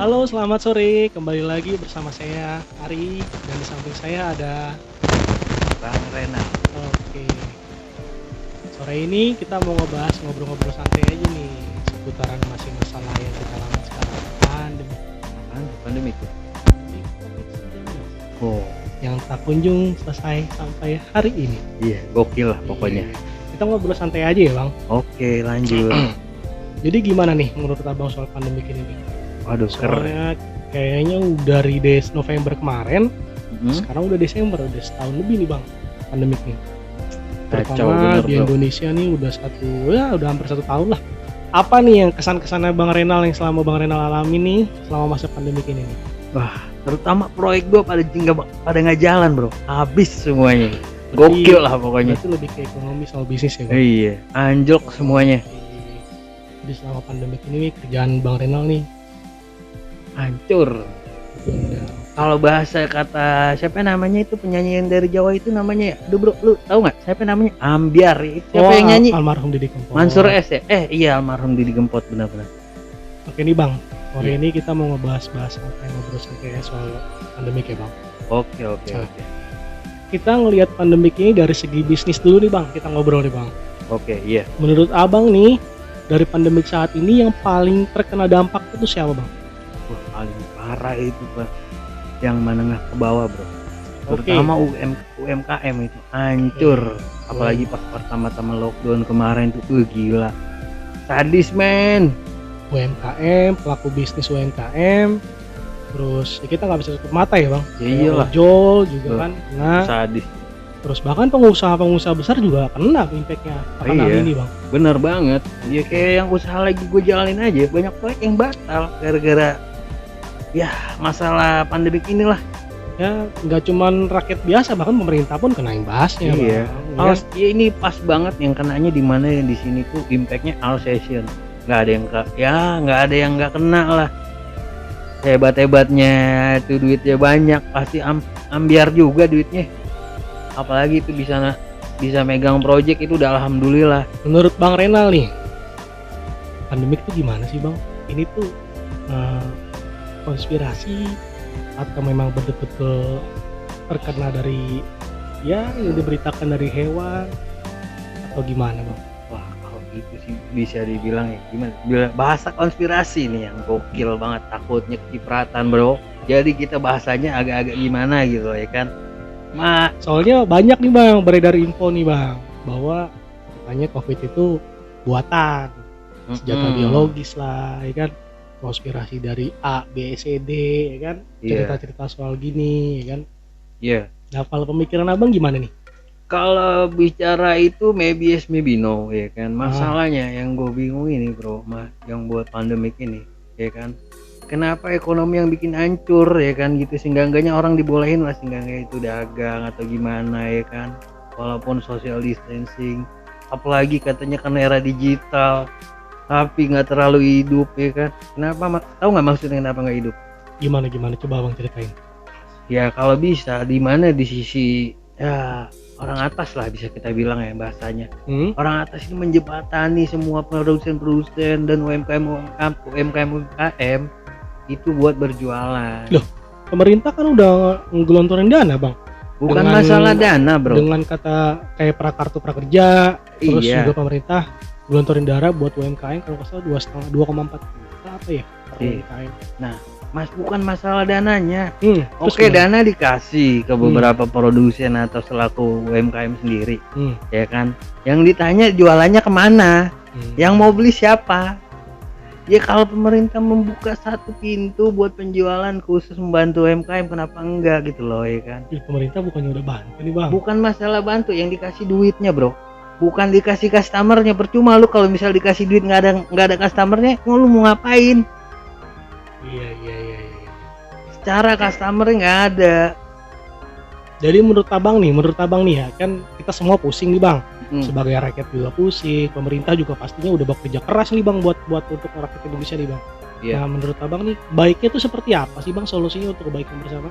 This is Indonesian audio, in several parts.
Halo, selamat sore. Kembali lagi bersama saya Ari dan di samping saya ada. Bang Renal. Oke. Sore ini kita mau ngebahas ngobrol-ngobrol santai aja nih seputaran masih masalah yang kita alami sekarang, pandemi Apaan tuh pandemi tuh? COVID-19 Oh, yang tak kunjung selesai sampai hari ini. iya, gokil lah pokoknya. Iya. Kita ngobrol santai aja ya, Bang. Oke, lanjut. Jadi gimana nih menurut Abang soal pandemi ini nih? Waduh, keren. Soalnya kayaknya dari November kemarin, Hmm? sekarang udah Desember, udah setahun lebih nih Bang pandemik nih. Kacau Terutama bener, di bro. Indonesia nih udah hampir 1 tahun lah. Apa nih yang kesan-kesannya Bang Renal yang selama Bang Renal alami nih selama masa pandemik ini nih? Wah, terutama proyek gua pada nggak jalan, bro. Habis semuanya. Gokil lah pokoknya. Berarti lebih ke ekonomi soal bisnis ya Bang? Iya, anjlok semuanya. Jadi selama pandemik ini kerjaan Bang Renal nih Hancur. udah Kalau bahasa kata siapa namanya itu penyanyi yang dari Jawa itu namanya ya? Aduh bro, lu tahu nggak siapa namanya? Ambiar. Itu siapa yang nyanyi? Almarhum Didi Kempot. Mansur S ya? Iya, almarhum Didi Kempot, benar-benar. Oke nih Bang, sore Iya. ini kita mau ngebahas apa yang ngobrol santai soal pandemik ya Bang. Oke. Nah. Kita ngelihat pandemik ini dari segi bisnis dulu nih Bang, kita ngobrol nih Bang. Oke, iya. Menurut Abang nih, dari pandemik saat ini yang paling terkena dampak itu siapa Bang? Wah, paling parah itu Pak, yang menengah ke bawah bro, Oke. terutama UMKM itu hancur. Apalagi pas pertama-tama lockdown kemarin tuh gila, sadis men. UMKM, pelaku bisnis UMKM, terus ya kita nggak bisa tutup mata ya Bang. Ya Kayak iyalah. ojol juga Tuh. kan, nah Sadis, terus bahkan pengusaha-pengusaha besar juga kena impactnya karena Iya. ini Bang. bener banget. Ya kayak yang usaha lagi gue jalanin aja, banyak proyek yang batal gara-gara ya masalah pandemik inilah. Ya nggak cuman rakyat biasa, bahkan pemerintah pun kena imbasnya Iya. Bang. Ya ini pas banget yang kenanya di mana, yang di sini tuh impactnya Alsatian. Nggak ada yang nggak kena lah. Hebat-hebatnya tuh duitnya banyak, pasti ambiar juga duitnya. Apalagi itu bisa megang project itu udah alhamdulillah. Menurut Bang Renal nih, pandemik itu gimana sih Bang? Ini tuh konspirasi atau memang betul-betul terkena dari ya yang diberitakan dari hewan atau gimana Bang? Wah, kalau gitu sih bisa dibilang ya gimana? Bahasa konspirasi nih yang gokil banget, takutnya kecipratan bro. Jadi kita bahasanya agak-agak gimana gitu ya kan? Soalnya banyak nih Bang beredar info nih Bang bahwa katanya COVID itu buatan, senjata biologis lah, ya kan? Konspirasi dari A, B, C, D, ya kan? Iya. Cerita-cerita soal gini, ya kan? Iya. Nah, kalau pemikiran Abang gimana nih? Kalau bicara itu maybe yes maybe no ya kan. Masalahnya yang gue bingung ini bro, yang buat pandemik ini ya kan. Kenapa ekonomi yang bikin hancur ya kan gitu, sehingga-enggaknya orang dibolehin lah, sehingga itu dagang atau gimana ya kan. Walaupun social distancing, apalagi katanya kan era digital, tapi nggak terlalu hidup ya kan. Kenapa? Tahu nggak maksudnya kenapa nggak hidup? Gimana coba Abang ceritain. Ya kalau bisa di mana, di sisi ya orang atas lah bisa kita bilang ya bahasanya. Orang atas ini menjembatani semua produsen dan UMKM itu buat berjualan. Loh, pemerintah kan udah ngelontorin dana Bang. Bukan dengan- masalah dana bro. Dengan kata kayak prakartu prakerja, terus Iya. juga pemerintah gelontorin dana buat UMKM kalau nggak salah 2,4 juta apa ya per Iya. UMKM. Mas, bukan masalah dananya. Terus Oke, gimana? dana dikasih ke beberapa produsen atau selaku UMKM sendiri, ya kan. Yang ditanya jualannya kemana, yang mau beli siapa. Ya kalau pemerintah membuka satu pintu buat penjualan khusus membantu UMKM, kenapa enggak gitu loh ya kan. Ih, pemerintah bukannya udah bantu nih Bang. Bukan masalah bantu, yang dikasih duitnya bro, bukan dikasih customernya. Percuma lu kalau misal dikasih duit nggak ada customernya, lu mau ngapain? Iya. Secara customernya nggak ada. Jadi menurut abang nih ya kan kita semua pusing nih Bang. Hmm. Sebagai rakyat juga pusing, pemerintah juga pastinya udah bekerja keras nih Bang buat untuk rakyat Indonesia nih Bang. Iya. Nah menurut abang nih baiknya tuh seperti apa sih Bang solusinya untuk kebaikan bersama?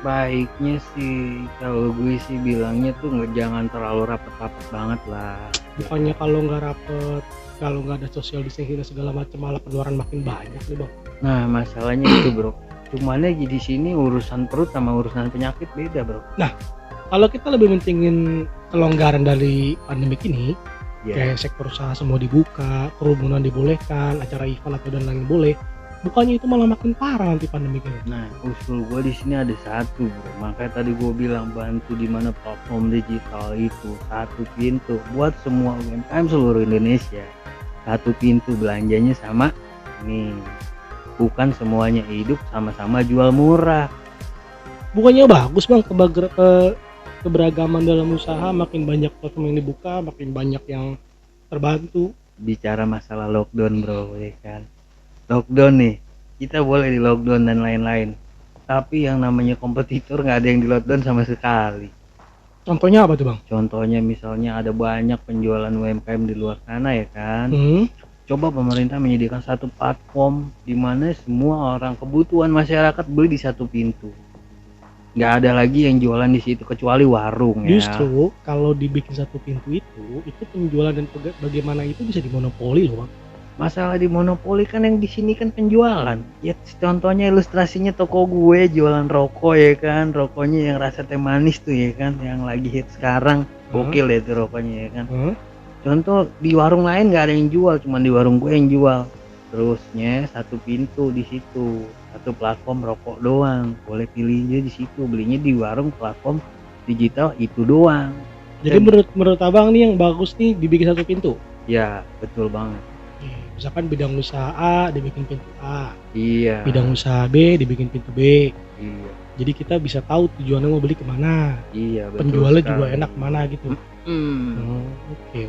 Baiknya sih kalau gue sih bilangnya tuh jangan terlalu rapet-rapet banget lah. Bukannya kalau nggak rapet, kalau nggak ada social distancing dan segala macam malah penularan makin banyak nih Bang. Nah, masalahnya itu, Bro. Cumannya di sini urusan perut sama urusan penyakit beda, Bro. Kalau kita lebih mentingin kelonggaran dari pandemik ini, Ya. kayak sektor usaha semua dibuka, kerumunan dibolehkan, acara event atau dan lain boleh, bukannya itu malah makin parah nanti pandemik ini. Nah, usul gue di sini ada satu, Bro. Makanya tadi gue bilang bantu di mana platform digital itu satu pintu buat semua UMKM seluruh Indonesia. Satu pintu belanjanya sama nih. Bukan semuanya hidup sama-sama jual murah. Bukannya bagus bang, keberagaman dalam usaha, makin banyak platform yang dibuka, makin banyak yang terbantu. Bicara masalah lockdown, Bro, ya kan. Lockdown nih, kita boleh di lockdown dan lain-lain. Tapi yang namanya kompetitor nggak ada yang di lockdown sama sekali. Contohnya apa tuh bang? Contohnya misalnya ada banyak penjualan UMKM di luar sana ya kan. Coba pemerintah menyediakan satu platform di mana semua orang kebutuhan masyarakat beli di satu pintu. Nggak ada lagi yang jualan di situ kecuali warung ya. Justru kalau dibikin satu pintu itu penjualan dan bagaimana itu bisa dimonopoli loh bang. Masalah di monopoli kan yang di sini kan penjualan. Ya contohnya ilustrasinya toko gue jualan rokok ya kan, rokoknya yang rasa teh manis tuh ya kan, yang lagi hit sekarang. Gokil ya itu rokoknya ya kan. Contoh di warung lain nggak ada yang jual, cuma di warung gue yang jual. Terusnya satu pintu di situ, satu platform rokok doang. Boleh pilih aja di situ, belinya di warung platform digital itu doang. Jadi menurut abang nih yang bagus nih dibikin satu pintu. Ya betul banget. Misalkan bidang usaha A dibikin pintu A, Iya. bidang usaha B dibikin pintu B. Iya. Jadi kita bisa tahu tujuannya mau beli kemana. Iya. Betul Penjualnya sekali. juga enak mana gitu. Oke.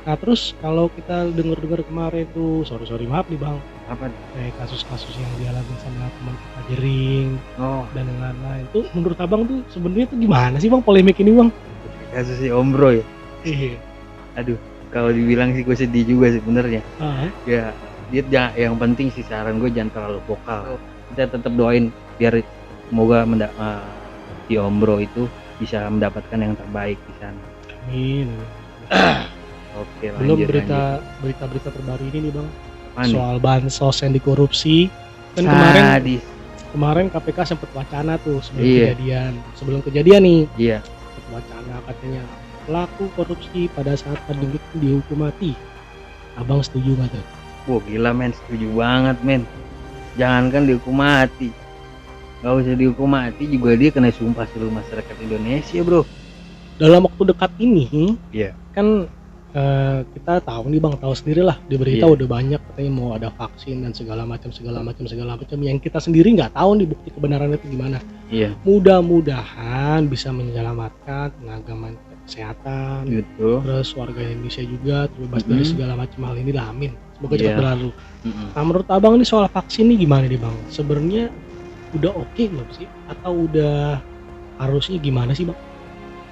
Nah terus kalau kita dengar kemarin tuh, sorry maaf nih bang, Apa? kayak kasus-kasus yang dialami sama teman kita Jering Oh, dan lain-lain, itu menurut abang tuh sebenarnya tuh gimana sih bang polemik ini bang? kasus si Om Bro ya. Iya. Aduh, kalau dibilang sih gue sedih juga sebenarnya. Ah, Ya, yang penting sih saran gue jangan terlalu vokal. Kita tetap doain biar semoga si Om Bro itu bisa mendapatkan yang terbaik di sana. amin. Oke, Belum lanjut. berita terbaru ini nih bang, Lanjut. soal bansos yang dikorupsi. Kan kemarin KPK sempat wacana tuh sebelum kejadian nih. Iya. Wacana katanya pelaku korupsi pada saat pandemi dihukum mati. Abang setuju nggak tuh? Wah gila men, setuju banget men. Jangankan dihukum mati, gak usah dihukum mati juga dia kena sumpah seluruh masyarakat Indonesia bro. Dalam waktu dekat ini, Iya. kan kita tahu nih bang, tahu sendiri lah di berita udah banyak katanya mau ada vaksin dan segala macam yang kita sendiri nggak tahu nih bukti kebenarannya itu gimana. Iya. Mudah-mudahan bisa menyelamatkan tenaga kesehatan, Gitu. terus warga Indonesia juga terbebas dari segala macam hal ini lah, amin. Semoga cepat berlalu. Nah menurut abang nih soal vaksin nih gimana nih bang? Sebenarnya udah oke belum sih? Atau udah harusnya gimana sih bang?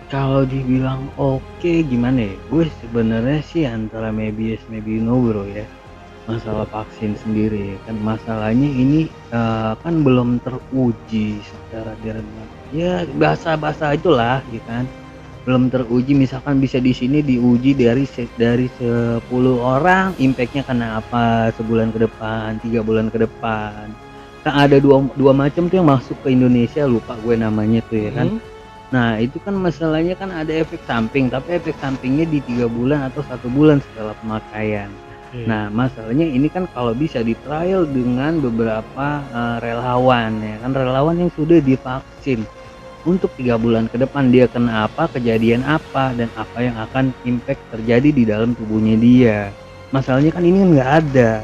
Kalau dibilang oke gimana ya? Gue sebenarnya sih antara maybe yes maybe no bro ya. Masalah vaksin sendiri kan masalahnya ini kan belum teruji secara direct. Ya bahasa itulah gitu kan. Belum teruji, misalkan bisa di sini diuji dari 10 orang impactnya kena apa sebulan ke depan, 3 bulan ke depan. Kan ada dua macam tuh yang masuk ke Indonesia, lupa gue namanya tuh ya kan. Nah itu kan masalahnya kan ada efek samping, tapi efek sampingnya di 3 bulan atau 1 bulan setelah pemakaian. Nah masalahnya ini kan kalau bisa di trial dengan beberapa relawan ya kan, relawan yang sudah divaksin. Untuk 3 bulan ke depan dia kena apa, kejadian apa, dan apa yang akan impact terjadi di dalam tubuhnya dia. Masalahnya kan ini nggak ada.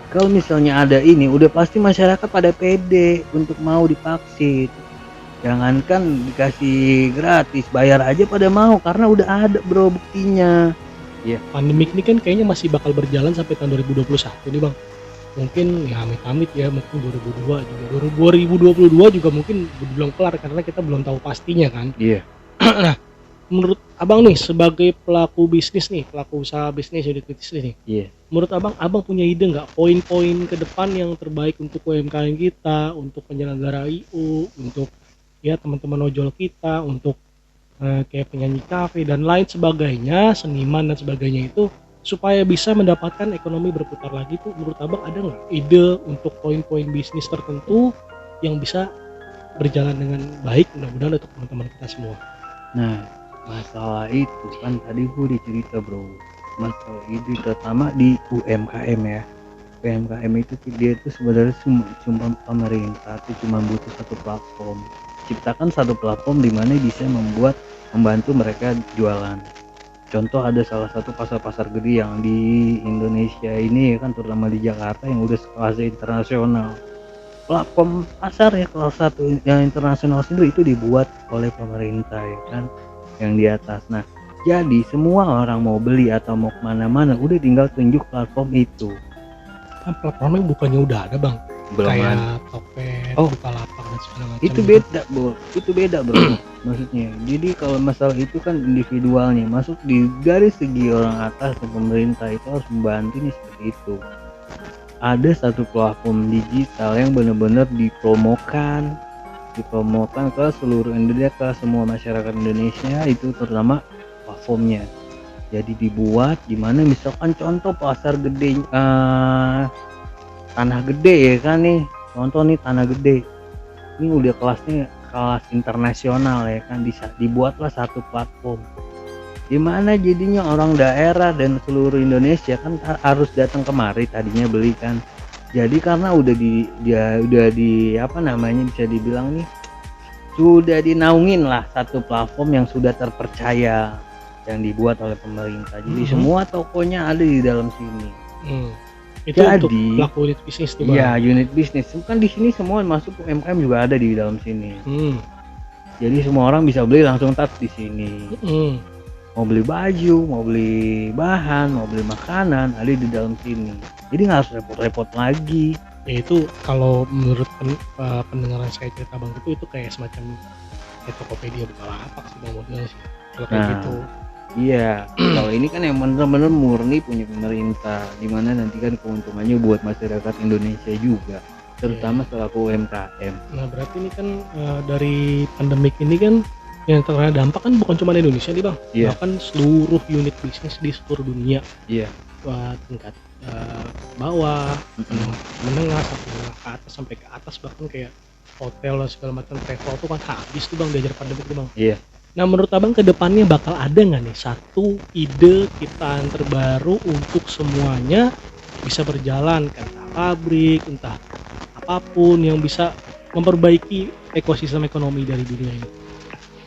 Kalau misalnya ada ini, udah pasti masyarakat pada pede untuk mau divaksin. Jangankan dikasih gratis, bayar aja pada mau karena udah ada bro buktinya. Ya. Pandemik ini kan kayaknya masih bakal berjalan sampai tahun 2021 nih bang. Mungkin ya amit-amit ya, mungkin 2022 juga mungkin belum kelar karena kita belum tahu pastinya kan. Iya. Nah, menurut abang nih sebagai pelaku bisnis nih, pelaku usaha bisnis yang kritis nih. Iya. Menurut abang punya ide nggak poin-poin ke depan yang terbaik untuk UMKM kita, untuk penyelenggara IU, untuk ya teman-teman ojol kita, untuk kayak penyanyi kafe dan lain sebagainya, seniman dan sebagainya itu supaya bisa mendapatkan ekonomi berputar lagi tuh, menurut abang ada nggak ide untuk poin-poin bisnis tertentu yang bisa berjalan dengan baik, mudah-mudahan untuk teman-teman kita semua. Nah, masalah itu kan tadi gue udah cerita bro, masalah itu terutama di UMKM ya. UMKM itu dia tuh sebenarnya cuma pemerintah tuh cuma butuh satu platform, ciptakan satu platform di mana bisa membantu mereka jualan. Contoh ada salah satu pasar-pasar gede yang di Indonesia ini ya kan, terutama di Jakarta yang udah kelas internasional. Platform pasar ya kelas satu yang internasional itu dibuat oleh pemerintah ya kan, yang di atas. Nah, jadi semua orang mau beli atau mau kemana-mana udah tinggal tunjuk platform itu. Kan platformnya bukannya udah ada bang, Belum kayak ada. Tokped, Oh. Bukalapak dan segala macam. Itu beda bro, maksudnya. Jadi kalau masalah itu kan individualnya, masuk dari segi orang atas ke pemerintah itu harus membantu nih seperti itu. Ada satu platform digital yang benar-benar dipromokan ke seluruh Indonesia, ke semua masyarakat Indonesia, itu terutama platformnya. Jadi dibuat gimana, misalkan contoh pasar gede, tanah gede ya kan nih, contoh nih tanah gede ini udah kelasnya kelas internasional ya kan, dibuatlah satu platform dimana jadinya orang daerah dan seluruh Indonesia kan harus datang kemari tadinya beli kan. Jadi karena udah di apa namanya, bisa dibilang nih sudah dinaungin lah satu platform yang sudah terpercaya yang dibuat oleh pemerintah. Jadi semua tokonya ada di dalam sini. Itu Jadi, untuk pelaku unit bisnis tuh bang. Iya, unit bisnis. Kan di sini semua masuk UMKM juga ada di dalam sini. Jadi semua orang bisa beli langsung touch di sini. Mau beli baju, mau beli bahan, mau beli makanan, ada di dalam sini. Jadi nggak harus repot-repot lagi. Ya itu kalau menurut pendengaran saya cerita bang itu kayak semacam kayak Tokopedia, Bukalapak sih bang modelnya sih. Kalau kayak gitu. Iya, kalau ini kan yang benar-benar murni punya pemerintah, dimana nanti kan keuntungannya buat masyarakat Indonesia juga, terutama selaku UMKM. Nah berarti ini kan dari pandemik ini kan yang terkena dampak kan bukan cuma Indonesia nih bang, bahkan seluruh unit bisnis di seluruh dunia. Iya. Tingkat bawah, menengah sampai ke atas bahkan kayak hotel dan segala macam, travel tuh kan habis tuh bang diajar pandemik tuh bang. Iya. Nah menurut abang kedepannya bakal ada nggak nih satu ide kita yang terbaru untuk semuanya bisa berjalan, entah pabrik, entah apapun yang bisa memperbaiki ekosistem ekonomi dari dunia ini?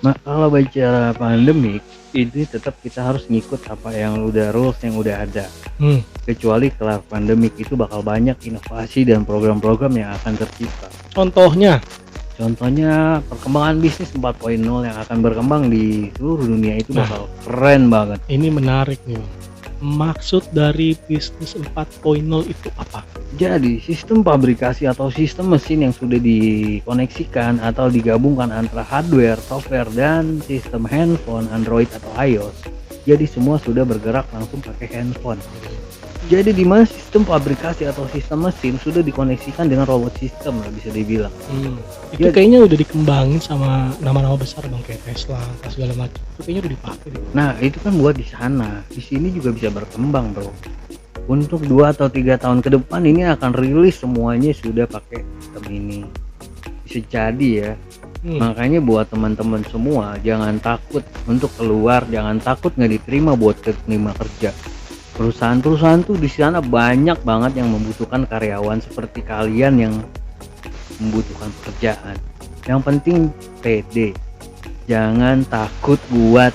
Nah, kalau bicara pandemik itu tetap kita harus ngikut apa yang udah rules yang udah ada. Kecuali kelar pandemik itu bakal banyak inovasi dan program-program yang akan tercipta. Contohnya perkembangan bisnis 4.0 yang akan berkembang di seluruh dunia itu bakal keren banget. Ini menarik nih. Maksud dari bisnis 4.0 itu apa? Jadi sistem pabrikasi atau sistem mesin yang sudah dikoneksikan atau digabungkan antara hardware, software, dan sistem handphone Android atau iOS. Jadi semua sudah bergerak langsung pakai handphone. Jadi di mana sistem pabrikasi atau sistem mesin sudah dikoneksikan dengan robot sistem lah bisa dibilang. Itu kayaknya udah dikembangin sama nama-nama besar bang kayak Tesla, segala macam. Itu kayaknya udah dipakai. Nah itu kan buat di sana, di sini juga bisa berkembang bro. Untuk 2 atau 3 tahun ke depan ini akan rilis semuanya sudah pakai sistem ini. Bisa jadi ya. Makanya buat teman-teman semua jangan takut untuk keluar, jangan takut nggak diterima buat terima kerja. Perusahaan-perusahaan tuh di sana banyak banget yang membutuhkan karyawan seperti kalian yang membutuhkan pekerjaan. Yang penting pede, jangan takut buat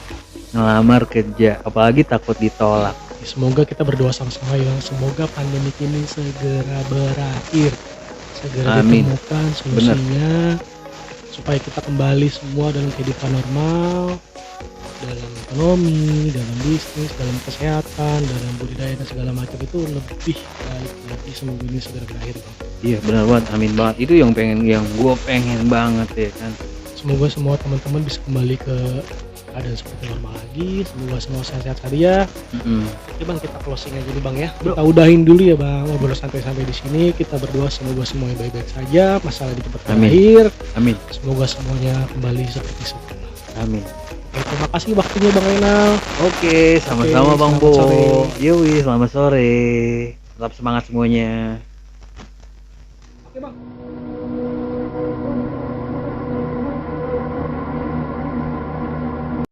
ngelamar kerja, apalagi takut ditolak. Semoga kita berdoa sama-sama ya, semoga pandemi ini segera berakhir, segera ditemukan solusinya, supaya kita kembali semua dalam kehidupan normal, dalam ekonomi, dalam bisnis, dalam kesehatan, dalam budidaya dan segala macam itu lebih baik lagi. Semoga ini segera berakhir bang. Iya benar banget, amin banget. Itu yang gue pengen banget ya kan. Semoga semua teman-teman bisa kembali ke keadaan seperti normal lagi. Semoga semua sehat-sehat saja. Oke bang, kita closing aja dulu bang ya. Kita udahin dulu ya bang, ngobrol santai-santai di sini. Kita berdoa semoga semuanya baik-baik saja, masalah di cepat berakhir. Amin. Semoga semuanya kembali seperti semula. Amin. Oke, Terima kasih waktunya Bang Renal. Oke, sama-sama Bang selamat Bo. sore. Yoi, selamat sore. Tetap semangat semuanya. Oke Bang.